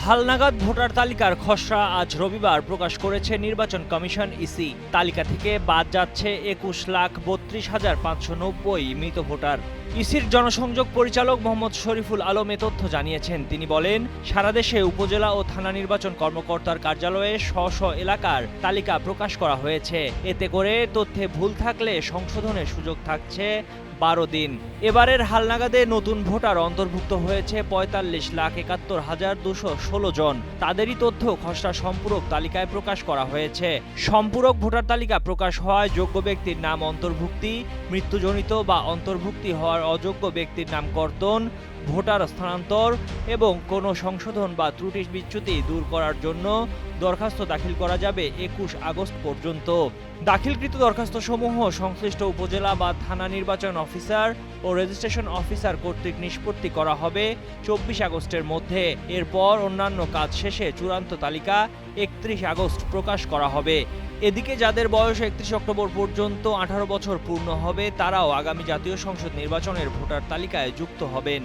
হালনাগাদ ভোটার তালিকার খসড়া আজ রবিবার প্রকাশ করেছে নির্বাচন কমিশন ইসি। তালিকা থেকে বাদ যাচ্ছে ২১,৩২,৫৯০ মৃত ভোটার। ইসির জনসংযোগ পরিচালক মোহাম্মদ শরীফুল আলম এ তথ্য জানিয়েছেন। তিনি বলেন, সারা দেশে উপজেলা ও থানা নির্বাচন কর্মকর্তার কার্যালয়ে স্ব এলাকার তালিকা প্রকাশ করা হয়েছে। এতে করে তথ্যে ভুল থাকলে সংশোধনের সুযোগ থাকছে ১২ দিন। এবারের হালনাগাদে নতুন ভোটার অন্তর্ভুক্ত হয়েছে ৪৫,৭১,২১৬ জন। তাদেরই তথ্য খসড়া সম্পূরক তালিকায় প্রকাশ করা হয়েছে। সম্পূরক ভোটার তালিকা প্রকাশ হওয়ায় যোগ্য ব্যক্তির নাম অন্তর্ভুক্তি, মৃত্যুজনিত বা অন্তর্ভুক্তি হওয়ার অযোগ্য ব্যক্তির নাম কর্তন, ভোটার স্থানান্তর এবং কোনো সংশোধন বা ত্রুটি বিচ্যুতি দূর করার জন্য দরখাস্ত দাখিল করা যাবে ২১ আগস্ট পর্যন্ত। দাখিলকৃত দরখাস্তসমূহ সংশ্লিষ্ট উপজেলা বা থানা নির্বাচন অফিসার ও রেজিস্ট্রেশন অফিসার কর্তৃক নিষ্পত্তি করা হবে ২৪ আগস্টের মধ্যে। এরপর অন্যান্য কাজ শেষে চূড়ান্ত তালিকা ৩১ আগস্ট প্রকাশ করা হবে। এদিকে যাদের বয়স ৩১ অক্টোবর পর্যন্ত ১৮ বছর পূর্ণ হবে, তারাও আগামী জাতীয় সংসদ নির্বাচনের ভোটার তালিকায় যুক্ত হবেন।